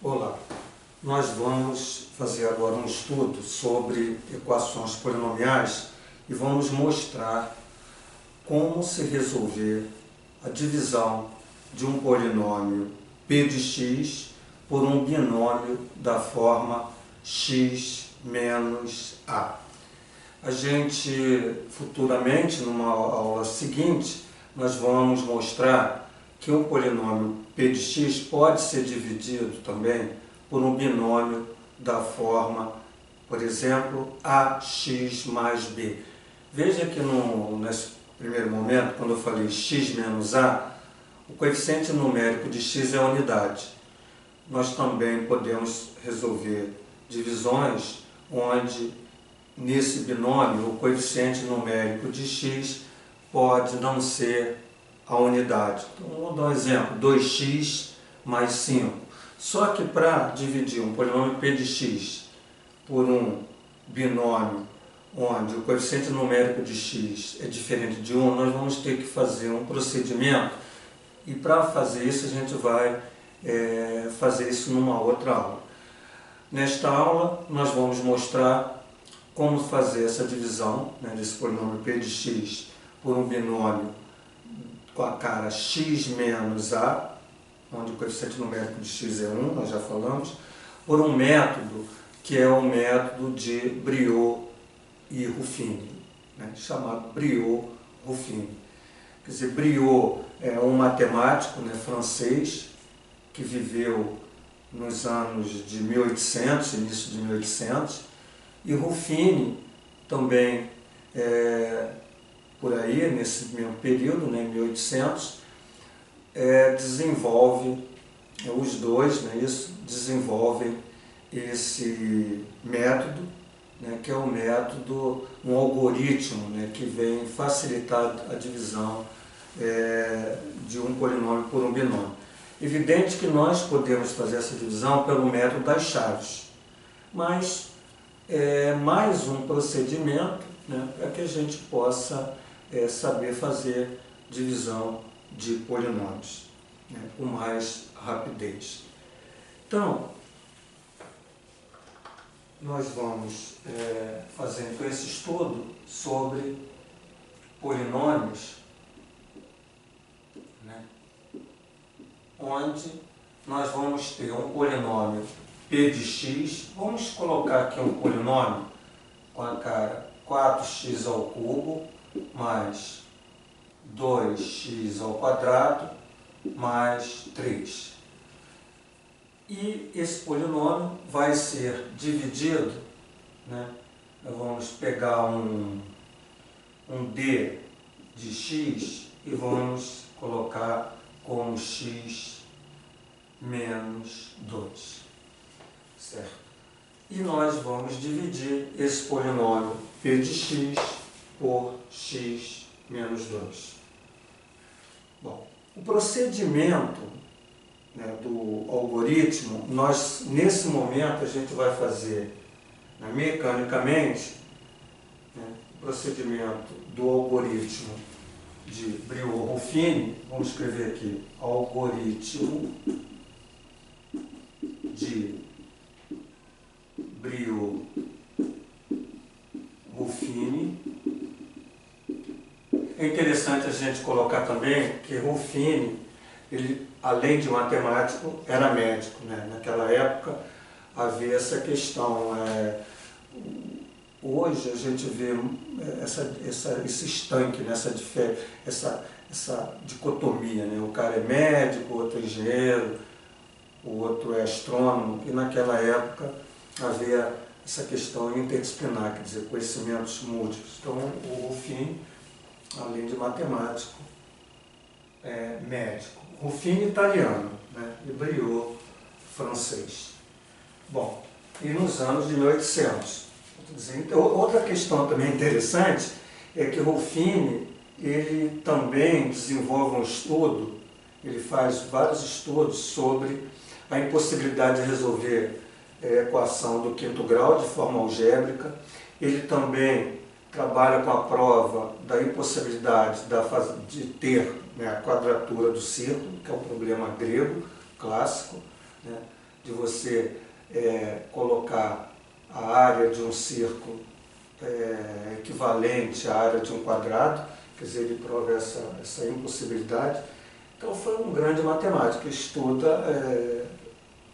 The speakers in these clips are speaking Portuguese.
Olá, nós vamos fazer agora um estudo sobre equações polinomiais e vamos mostrar como se resolver a divisão de um polinômio p de x por um binômio da forma x menos a. A gente, futuramente, numa aula seguinte, nós vamos mostrar que um polinômio p de x pode ser dividido também por um binômio da forma, por exemplo, ax mais b. Veja que nesse primeiro momento, quando eu falei x menos a, o coeficiente numérico de x é a unidade. Nós também podemos resolver divisões onde, nesse binômio, o coeficiente numérico de x pode não ser a unidade. Então, vamos dar um exemplo, 2x mais 5. Só que para dividir um polinômio p de x por um binômio onde o coeficiente numérico de x é diferente de 1, nós vamos ter que fazer um procedimento e para fazer isso a gente vai fazer isso numa outra aula. Nesta aula nós vamos mostrar como fazer essa divisão, desse polinômio p de x por um binômio com a cara x menos a, onde o coeficiente numérico de x é 1, nós já falamos, por um método que é o método de Briot e Ruffini, chamado Briot-Ruffini. Quer dizer, Briot é um matemático francês que viveu nos anos de 1800, início de 1800, e Ruffini também por aí, nesse mesmo período, em 1800, os dois desenvolvem esse método, que é um método, um algoritmo que vem facilitar a divisão de um polinômio por um binômio. Evidente que nós podemos fazer essa divisão pelo método das chaves, mas é mais um procedimento para que a gente possa saber fazer divisão de polinômios com mais rapidez. Então, nós vamos fazer então, esse estudo sobre polinômios, onde nós vamos ter um polinômio p de x, vamos colocar aqui um polinômio com a cara 4x ao cubo mais 2x ao quadrado mais 3. E esse polinômio vai ser dividido, vamos pegar um d de x e vamos colocar como x menos 2, certo? E nós vamos dividir esse polinômio p de x por x menos 2. Bom, o procedimento do algoritmo, nesse momento a gente vai fazer mecanicamente o procedimento do algoritmo de Briot-Ruffini. Vamos escrever aqui, algoritmo de Briot-Ruffini. É interessante a gente colocar também que Ruffini, ele, além de matemático, era médico. Naquela época havia essa questão. Hoje a gente vê esse estanque, essa dicotomia. O cara é médico, o outro é engenheiro, o outro é astrônomo. E naquela época havia essa questão interdisciplinar, quer dizer, conhecimentos múltiplos. Então o Ruffini, além de matemático, é médico. Ruffini italiano, e Briot francês. Bom, e nos anos de 1800. Então, outra questão também interessante é que Ruffini, ele também desenvolve um estudo, ele faz vários estudos sobre a impossibilidade de resolver a equação do quinto grau de forma algébrica. Ele também trabalha com a prova da impossibilidade de ter a quadratura do círculo, que é um problema grego clássico, de você colocar a área de um círculo equivalente à área de um quadrado, quer dizer, ele prova essa impossibilidade. Então foi um grande matemático que estuda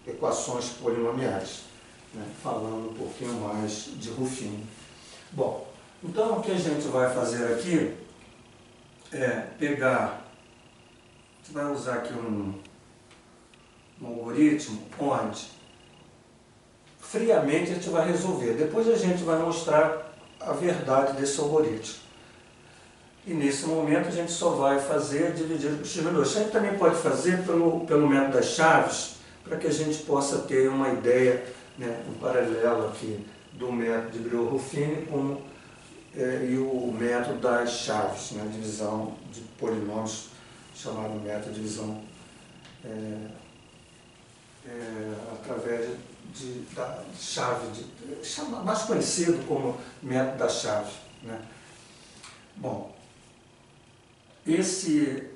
equações polinomiais, né, falando um pouquinho mais de Ruffini. Bom, então o que a gente vai fazer aqui é pegar, a gente vai usar aqui um algoritmo onde friamente a gente vai resolver. Depois a gente vai mostrar a verdade desse algoritmo. E nesse momento a gente só vai fazer dividido por x menos 2. A gente também pode fazer pelo método das chaves, para que a gente possa ter uma ideia, né, um paralelo aqui do método de Brillouin-Ruffini e o método das chaves, né, divisão de polinômios, chamado método de divisão através da chave, mais conhecido como método da chave, né? Bom, esse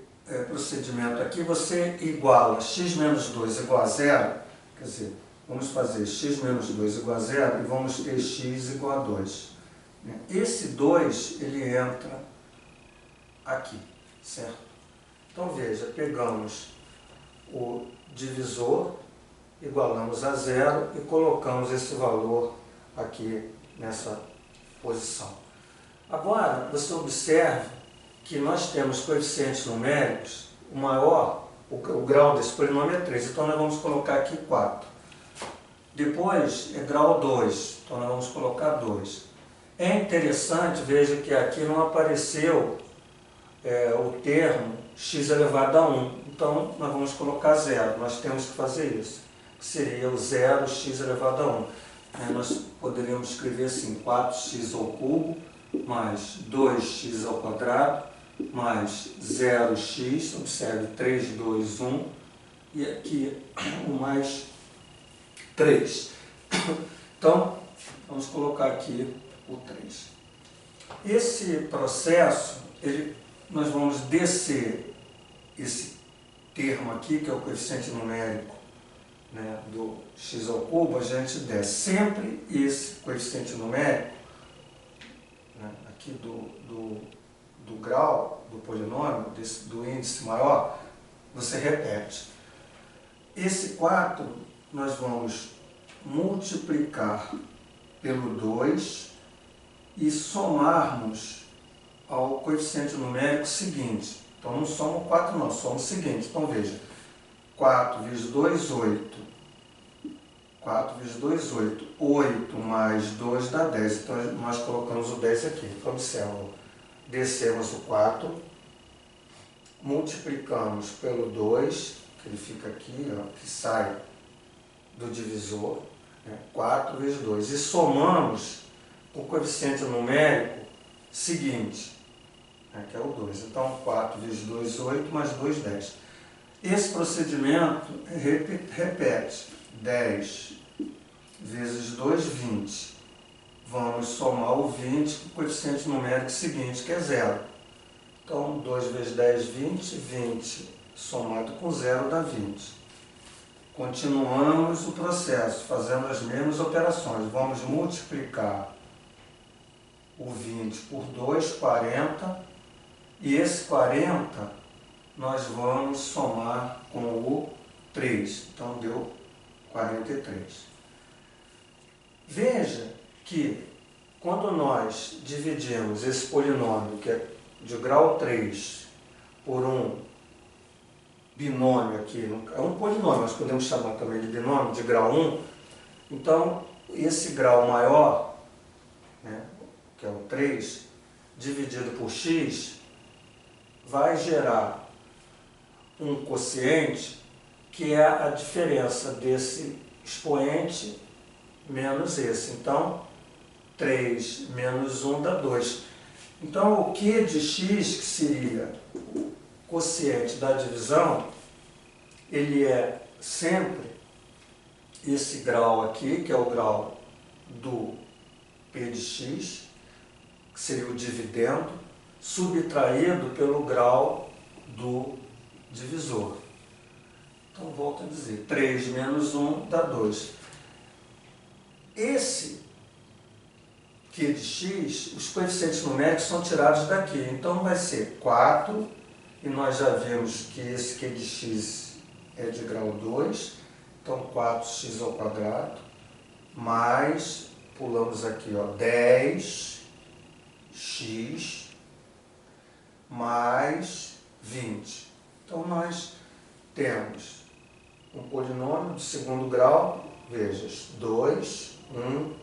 procedimento aqui, você iguala x menos 2 igual a zero, quer dizer, vamos fazer x menos 2 igual a zero e vamos ter x igual a 2. Esse 2, ele entra aqui, certo? Então veja, pegamos o divisor, igualamos a zero e colocamos esse valor aqui nessa posição. Agora, você observe que nós temos coeficientes numéricos, o maior, o grau desse polinômio é 3, então nós vamos colocar aqui 4. Depois é grau 2, então nós vamos colocar 2. É interessante, veja que aqui não apareceu o termo x elevado a 1, então nós vamos colocar 0, nós temos que fazer isso, que seria o 0x elevado a 1. Nós poderíamos escrever assim, 4x ao cubo mais 2x ao quadrado mais 0x, observe 3, 2, 1, e aqui o mais 3. Então, vamos colocar aqui o 3. Esse processo, nós vamos descer esse termo aqui, que é o coeficiente numérico, né, do x ao cubo, a gente desce sempre esse coeficiente numérico, né, aqui do grau do polinômio, do índice maior, você repete. Esse 4 nós vamos multiplicar pelo 2 e somarmos ao coeficiente numérico seguinte. Então não soma o 4 não, soma o seguinte. Então veja, 4 vezes 2, 8. 4 vezes 2, 8. 8 mais 2 dá 10. Então nós colocamos o 10 aqui. Então observa, descemos o 4, multiplicamos pelo 2, que ele fica aqui, ó, que sai do divisor, né, 4 vezes 2. E somamos o coeficiente numérico seguinte, né, que é o 2. Então 4 vezes 2, 8, mais 2, 10. Esse procedimento repete. 10 vezes 2, 20. Vamos somar o 20 com o coeficiente numérico seguinte, que é 0. Então, 2 vezes 10, 20. 20 somado com 0 dá 20. Continuamos o processo, fazendo as mesmas operações. Vamos multiplicar o 20 por 2, 40. E esse 40 nós vamos somar com o 3. Então, deu 43. Veja que quando nós dividimos esse polinômio, que é de grau 3, por um binômio aqui, é um polinômio, nós podemos chamar também de binômio, de grau 1, então esse grau maior, né, que é o 3, dividido por x, vai gerar um quociente que é a diferença desse expoente menos esse. Então, 3 menos 1 dá 2. Então, o Q de x, que seria o quociente da divisão, ele é sempre esse grau aqui, que é o grau do P de x, que seria o dividendo, subtraído pelo grau do divisor. Então, volto a dizer, 3 menos 1 dá 2. Esse Q de x, os coeficientes numéricos são tirados daqui. Então, vai ser 4, e nós já vimos que esse Q de x é de grau 2. Então, 4x ao quadrado, mais, pulamos aqui, ó, 10x, mais 20. Então, nós temos um polinômio de segundo grau, veja, 2, 1,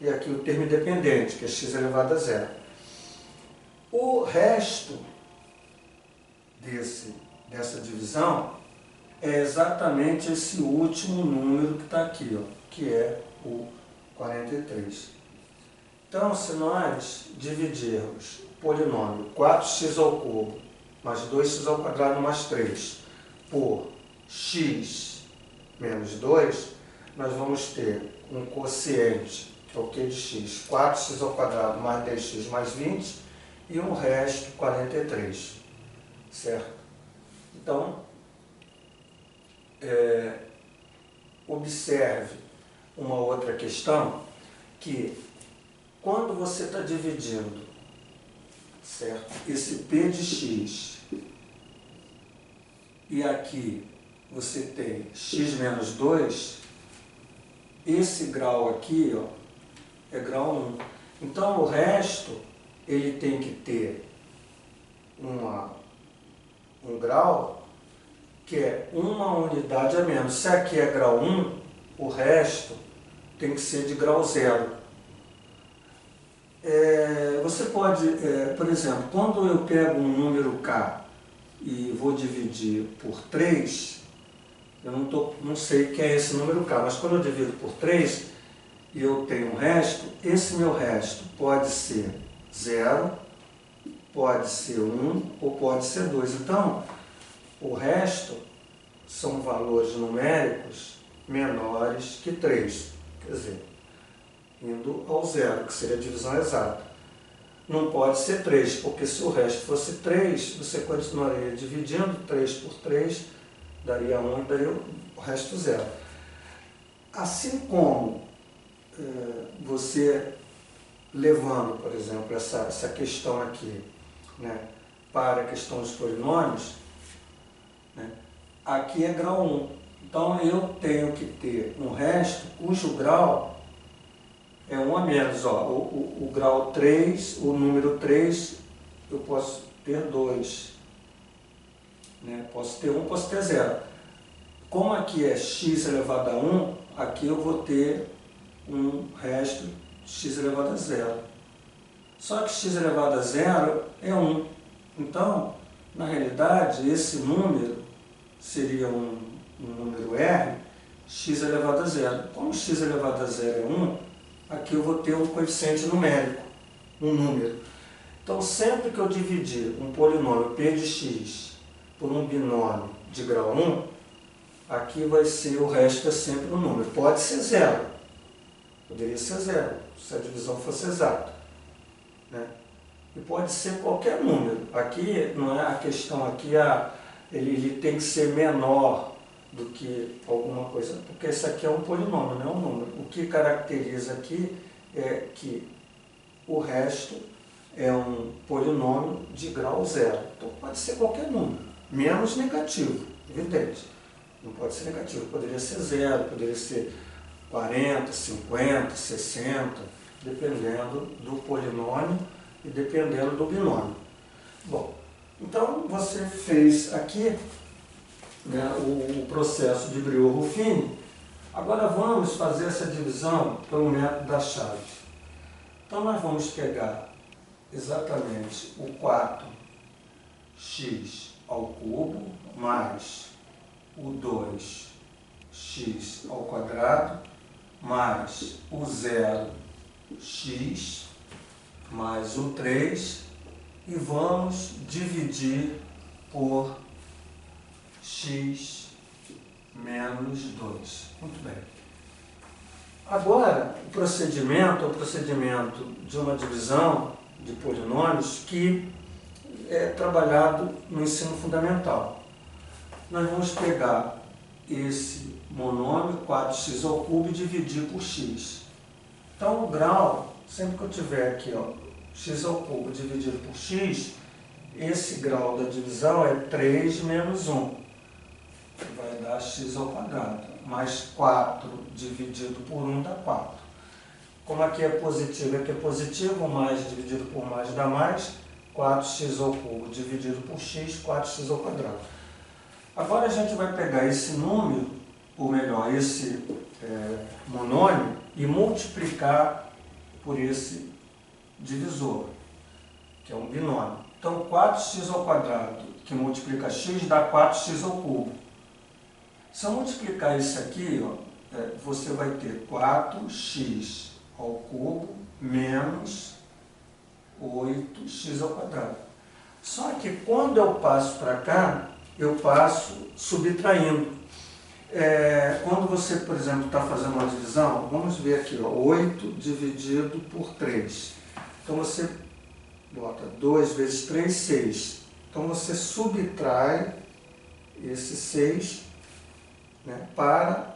e aqui o termo independente, que é x elevado a zero. O resto dessa divisão é exatamente esse último número que está aqui, ó, que é o 43. Então, se nós dividirmos o polinômio 4x ao cubo mais 2x ao quadrado mais 3 por x menos 2, nós vamos ter um quociente, que é o Q de x, 4x ao quadrado mais 10x mais 20, e um resto 43, certo? Então, observe uma outra questão, que quando você está dividindo, certo, esse P de x, e aqui você tem x menos 2, esse grau aqui, ó, é grau 1. Então, o resto, ele tem que ter um grau que é uma unidade a menos. Se aqui é grau 1, o resto tem que ser de grau 0. Você pode, por exemplo, quando eu pego um número k e vou dividir por 3, eu não sei que é esse número k, mas quando eu divido por 3 e eu tenho um resto, esse meu resto pode ser 0, pode ser 1 ou pode ser 2. Então, o resto são valores numéricos menores que 3, quer dizer, indo ao 0, que seria a divisão exata. Não pode ser 3, porque se o resto fosse 3, você continuaria dividindo 3 por 3, daria 1 e daria o resto 0. Assim como você levando, por exemplo, essa questão aqui, né, para a questão dos polinômios, né, aqui é grau 1. Então, eu tenho que ter um resto cujo grau é 1 a menos. Ó, o grau 3, o número 3, eu posso ter 2. Né? Posso ter 1, posso ter 0. Como aqui é x elevado a 1, aqui eu vou ter um resto x elevado a 0. Só que x elevado a 0 é 1. Então, na realidade, esse número seria um número R, x elevado a 0. Como x elevado a 0 é 1, aqui eu vou ter um coeficiente numérico, um número. Então, sempre que eu dividir um polinômio P de x por um binômio de grau 1, aqui vai ser, o resto é sempre um número. Pode ser 0. Poderia ser 0, se a divisão fosse exata. Né? E pode ser qualquer número. Aqui, não é a questão aqui, ele tem que ser menor do que alguma coisa, porque esse aqui é um polinômio, não é um número. O que caracteriza aqui é que o resto é um polinômio de grau 0. Então pode ser qualquer número, menos negativo, evidente. Não pode ser negativo, poderia ser 0, poderia ser 40, 50, 60, dependendo do polinômio e dependendo do binômio. Bom, então você fez aqui, né, o processo de Briot-Ruffini. Agora vamos fazer essa divisão pelo método da chave. Então nós vamos pegar exatamente o 4x ao cubo mais o 2x ao quadrado mais o 0x mais o 3 e vamos dividir por x menos 2. Muito bem. Agora, o procedimento é o procedimento de uma divisão de polinômios que é trabalhado no ensino fundamental. Nós vamos pegar esse monômio, 4x ao cubo, e dividir por x. Então, o grau, sempre que eu tiver aqui, ó, x ao cubo dividido por x, esse grau da divisão é 3 menos 1, que vai dar x ao quadrado, mais 4 dividido por 1 dá 4. Como aqui é positivo, mais dividido por mais dá mais, 4x ao cubo dividido por x, 4x ao quadrado. Agora a gente vai pegar esse número, ou melhor, esse monômio, e multiplicar por esse divisor, que é um binômio. Então, 4x ao quadrado, que multiplica x, dá 4x ao cubo. Se eu multiplicar isso aqui, ó, você vai ter 4x ao cubo menos 8x ao quadrado. Só que quando eu passo para cá, eu passo subtraindo. Quando você, por exemplo, está fazendo uma divisão, vamos ver aqui, ó, 8 dividido por 3. Então você bota 2 vezes 3, 6. Então você subtrai esse 6, né, para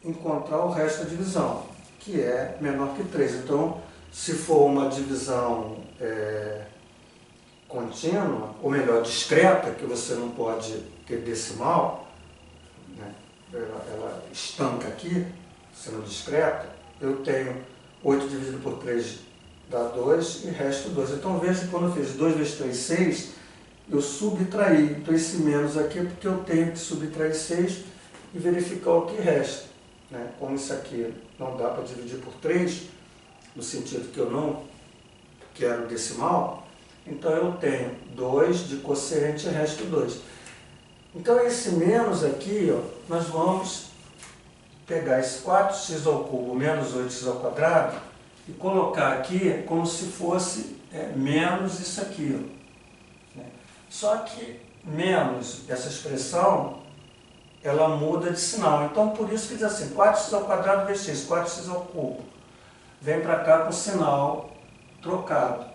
encontrar o resto da divisão, que é menor que 3. Então, se for uma divisão contínua, ou melhor, discreta, que você não pode ter decimal, né, ela estanca aqui, sendo discreta, eu tenho 8 dividido por 3 dá 2 e resto 2. Então, veja que quando eu fiz 2 vezes 3, 6, eu subtraí. Então, esse menos aqui é porque eu tenho que subtrair 6 e verificar o que resta, né? Como isso aqui não dá para dividir por 3, no sentido que eu não quero decimal, então eu tenho 2 de quociente e resto 2. Então esse menos aqui, ó, nós vamos pegar esse 4x ao cubo menos 8x ao quadrado e colocar aqui como se fosse menos isso aqui, ó, né? Só que menos essa expressão, ela muda de sinal. Então, por isso que diz assim, 4x ao quadrado vezes x, 4x ao cubo. Vem para cá com o sinal trocado.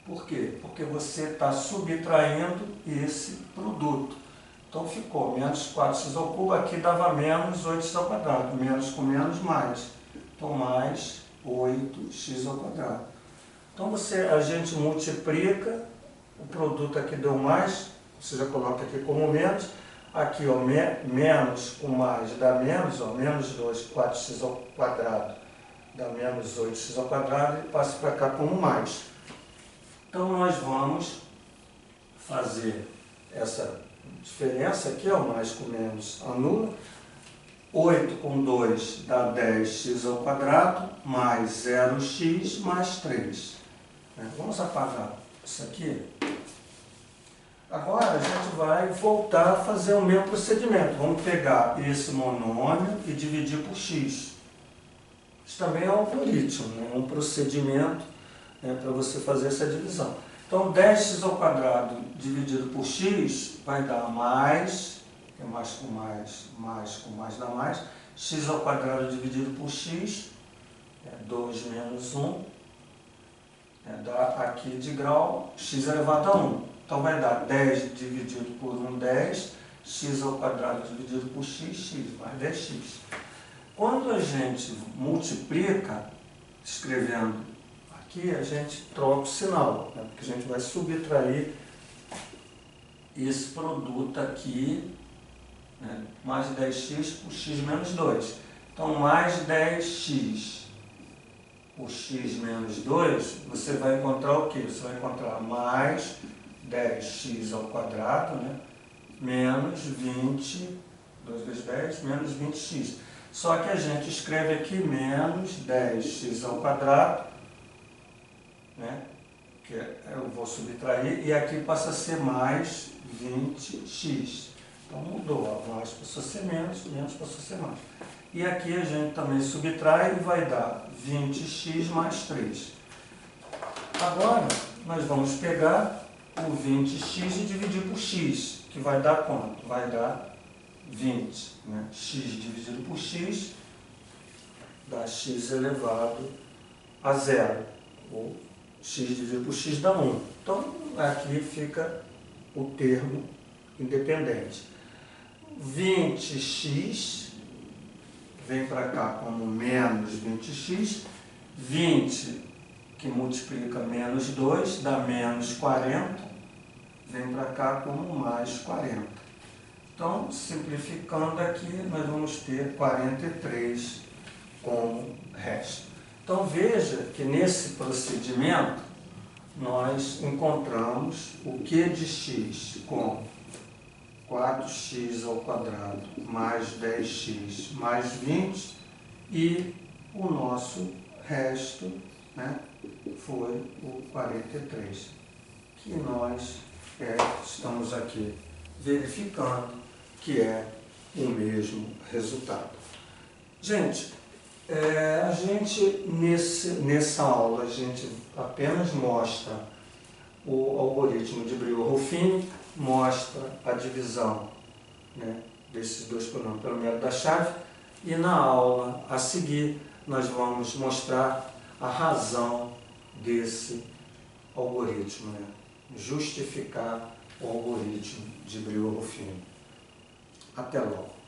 Por quê? Porque você está subtraindo esse produto. Então, ficou menos 4x ao cubo, aqui dava menos 8x ao quadrado. Menos com menos, mais. Então, mais 8x ao quadrado. Então, a gente multiplica, o produto aqui deu mais, você já coloca aqui como menos. Aqui, ó, menos com mais dá menos, ó, menos 2, 4x ao quadrado dá menos 8x ao quadrado e passa para cá como mais. Então, nós vamos fazer essa diferença aqui, ó, mais com menos anula. 8 com 2 dá 10x ao quadrado, mais 0x mais 3. Vamos apagar isso aqui. Agora a gente vai voltar a fazer o mesmo procedimento. Vamos pegar esse monômio e dividir por x. Isso também é um algoritmo, né? Um procedimento, né, para você fazer essa divisão. Então 10x ao quadrado dividido por x vai dar mais, que é mais com mais dá mais, x ao quadrado dividido por x, 2 menos 1, dá aqui de grau x elevado a 1. Então vai dar 10 dividido por 1, 10, x ao quadrado dividido por x, mais 10x. Quando a gente multiplica, escrevendo aqui, a gente troca o sinal, né? Porque a gente vai subtrair esse produto aqui, né? Mais 10x por x menos 2. Então, mais 10x por x menos 2, você vai encontrar o quê? Você vai encontrar mais 10x ao quadrado, né? Menos 20, 2 vezes 10, menos 20x. Só que a gente escreve aqui menos 10x ao quadrado, né? Que eu vou subtrair, e aqui passa a ser mais 20x. Então mudou, ó, mais passou a ser menos, menos passou a ser mais. E aqui a gente também subtrai e vai dar 20x mais 3. Agora, nós vamos pegar o 20x e dividir por x, que vai dar quanto? Vai dar 20, né? X dividido por x dá x elevado a 0, ou x dividido por x dá 1. Então, aqui fica o termo independente. 20x, vem para cá como menos 20x, 20 que multiplica menos 2 dá menos 40, vem para cá como mais 40. Então, simplificando aqui, nós vamos ter 43 como resto. Então, veja que nesse procedimento, nós encontramos o Q de x com 4x ao quadrado mais 10x mais 20 e o nosso resto, né, foi o 43, que nós estamos aqui verificando que é o mesmo resultado. Gente, nessa aula, a gente apenas mostra o algoritmo de Brillouin-Ruffini, mostra a divisão, né, desses dois pronomes pelo método da chave, e na aula a seguir nós vamos mostrar a razão desse algoritmo, né, justificar o algoritmo de Brillouin-Ruffini. Até logo.